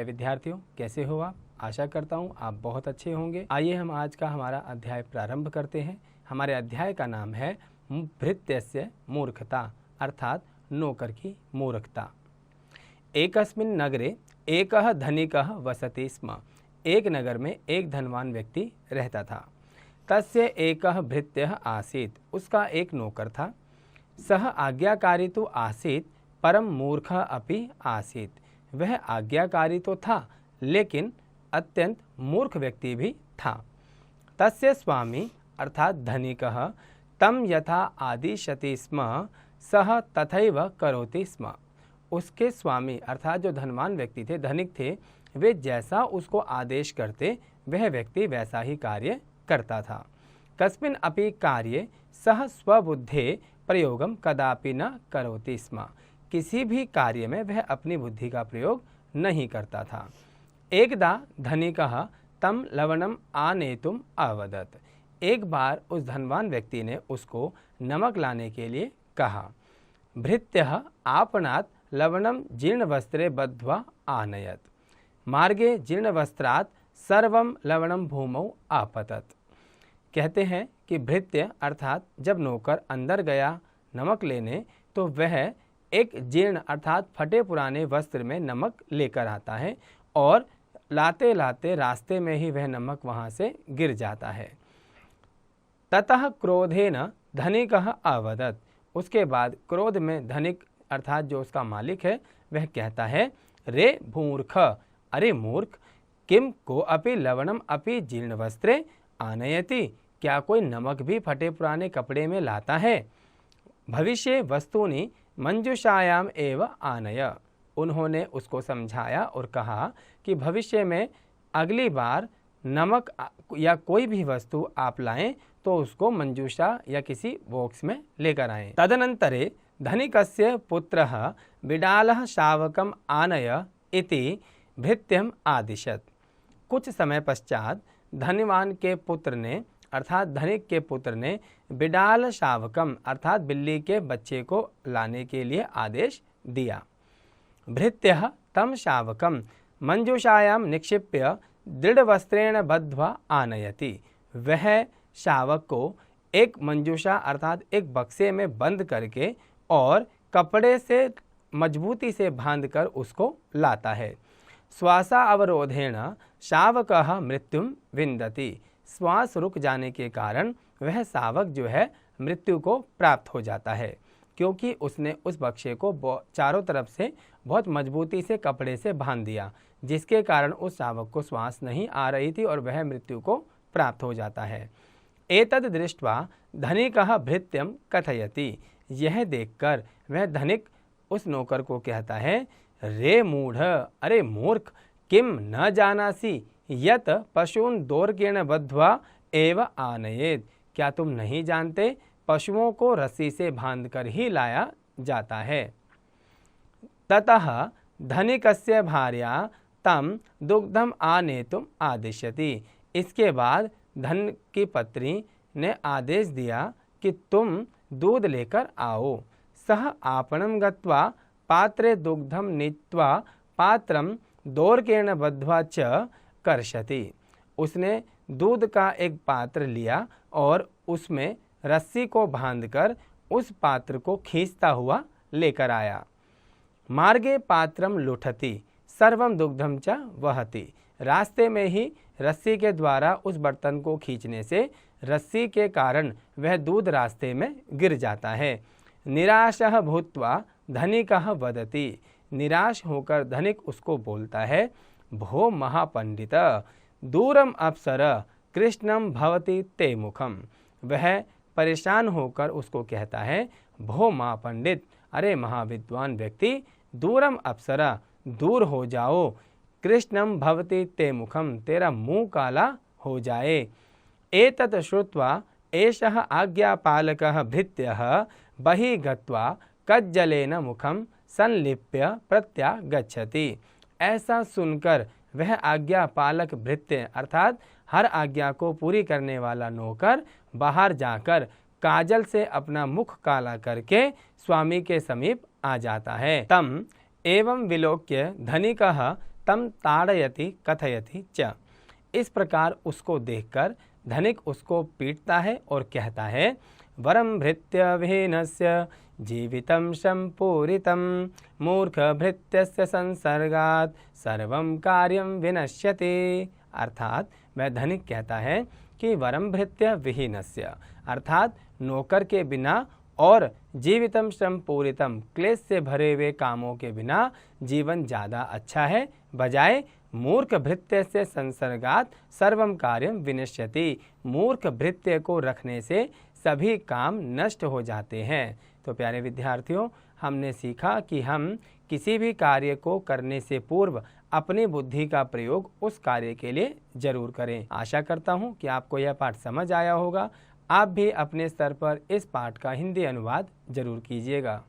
विद्यार्थियों, कैसे हो आप? आशा करता हूँ आप बहुत अच्छे होंगे। आइए हम आज का हमारा अध्याय प्रारंभ करते हैं। हमारे अध्याय का नाम है भृत्यस्य मूर्खता, अर्थात नौकर की मूर्खता। एकस्मिन् नगरे एकः धनिकः वसति स्म। एक नगर में एक धनवान व्यक्ति रहता था। तस्य एकः भृत्यः आसीत्, उसका एक नौकर था। सः आज्ञाकारी तो आसीत्, परम मूर्खः अपि आसीत्। वह आज्ञाकारी तो था, लेकिन अत्यंत मूर्ख व्यक्ति भी था। तस्य स्वामी अर्थात धनिकः तम यथा आदिशति स्म, सः तथैव करोति स्म। उसके स्वामी अर्थात जो धनवान व्यक्ति थे, धनिक थे, वे जैसा उसको आदेश करते वह व्यक्ति वैसा ही कार्य करता था। कस्मिन् अपि कार्ये सः स्वबुद्धे प्रयोगम कदापि न करोति स्म। किसी भी कार्य में वह अपनी बुद्धि का प्रयोग नहीं करता था। एकदा धनिकः तम लवणम आनेतुम अवदत्। एक बार उस धनवान व्यक्ति ने उसको नमक लाने के लिए कहा। भृत्यः आपणात् लवणम जीर्णवस्त्रे बद्ध्वा आनयत्। मार्गे जीर्णवस्त्रात् सर्वं लवणम भूमौ आपतत्। कहते हैं कि भृत्य अर्थात जब नौकर अंदर गया नमक लेने, तो वह एक जीर्ण अर्थात फटे पुराने वस्त्र में नमक लेकर आता है और लाते लाते रास्ते में ही वह नमक वहाँ से गिर जाता है। ततः क्रोधेन धनिकः अवदत्। उसके बाद क्रोध में धनिक अर्थात जो उसका मालिक है वह कहता है, रे मूर्ख, अरे मूर्ख, किम को अपि लवणम अपि जीर्ण वस्त्रे आनयति। क्या कोई नमक भी फटे पुराने कपड़े में लाता है? भविष्य वस्तुनि मंजुषायाम एव आनय। उन्होंने उसको समझाया और कहा कि भविष्य में अगली बार नमक या कोई भी वस्तु आप लाएं तो उसको मंजूषा या किसी बॉक्स में लेकर आएं। तदनंतरे धनिकस्य पुत्रः बिडालः शावकम आनय इति भृत्यम आदिशत्। कुछ समय पश्चात धनवान के पुत्र ने अर्थात धनिक के पुत्र ने बिडाल शावकम अर्थात बिल्ली के बच्चे को लाने के लिए आदेश दिया। भृत्यः तम शावकम मंजूषायाम निक्षिप्य दृढ़वस्त्रेण बद्ध्वा आनयति। वह शावक को एक मंजूषा अर्थात एक बक्से में बंद करके और कपड़े से मजबूती से बांधकर उसको लाता है। श्वासा अवरोधेन शावकः मृत्युम विन्दति। श्वास रुक जाने के कारण वह शावक जो है मृत्यु को प्राप्त हो जाता है, क्योंकि उसने उस बक्से को चारों तरफ से बहुत मजबूती से कपड़े से बांध दिया, जिसके कारण उस शावक को श्वास नहीं आ रही थी और वह मृत्यु को प्राप्त हो जाता है। एतद् दृष्ट्वा धनिकः भृत्यम कथयति। यह देखकर वह धनिक उस नौकर को कहता है, रे मूढ़, अरे मूर्ख, किम न जानासि यत पशून दोर्गेण बद्ध्वा एव आनयेत्। क्या तुम नहीं जानते पशुओं को रस्सी से बांधकर ही लाया जाता है। ततः धनिकस्य भार्या तम दुग्धम आनेतुम आदिश्यति। इसके बाद धन की पत्नी ने आदेश दिया कि तुम दूध लेकर आओ। सह आपणं गत्वा पात्रे दुग्धम नीत्वा पात्रम दोर्गेण बद्ध्वा च कर्षति। उसने दूध का एक पात्र लिया और उसमें रस्सी को बांधकर उस पात्र को खींचता हुआ लेकर आया। मार्गे पात्रम लुठति सर्वम दुग्धम च वहति। रास्ते में ही रस्सी के द्वारा उस बर्तन को खींचने से रस्सी के कारण वह दूध रास्ते में गिर जाता है। निराशः भूत्वा धनिकः वदति। निराश होकर धनिक उसको बोलता है, भो महापंडित, दूरम अप्सर कृष्णम भवति ते मुखम। वह परेशान होकर उसको कहता है, भो महापंडित, अरे महाविद्वान व्यक्ति, दूरम अप्सरा, दूर हो जाओ, कृष्णम भवति ते मुखम, तेरा मुंह काला हो जाए। एतत् श्रुत्वा एषः आज्ञापालकः भृत्यः बहिः गत्वा कज्जलेन मुखम संलिप्य प्रत्यागच्छति। ऐसा सुनकर वह आज्ञापालक भृत्य अर्थात हर आज्ञा को पूरी करने वाला नौकर बाहर जाकर काजल से अपना मुख काला करके स्वामी के समीप आ जाता है। तम एवं विलोक्य धनिकः तम ताड़यति कथयति च। इस प्रकार उसको देखकर धनिक उसको पीटता है और कहता है, वरम भृत्य विहीनस्य जीवितं सम्पूरितं मूर्ख भृत्यस्य संसर्गात् सर्वं कार्यं विनश्यति। अर्थात वह धनिक कहता है कि वरम भृत्य विहीनस्य अर्थात नौकर के बिना और जीवितम सम्पूरितम क्लेश से भरे हुए कामों के बिना जीवन ज़्यादा अच्छा है, बजाय मूर्ख भृत्य से संसर्गात सर्वम कार्यम विनश्यति, मूर्ख भृत्य को रखने से सभी काम नष्ट हो जाते हैं। तो प्यारे विद्यार्थियों, हमने सीखा कि हम किसी भी कार्य को करने से पूर्व अपनी बुद्धि का प्रयोग उस कार्य के लिए जरूर करें। आशा करता हूँ कि आपको यह पाठ समझ आया होगा। आप भी अपने स्तर पर इस पाठ का हिंदी अनुवाद जरूर कीजिएगा।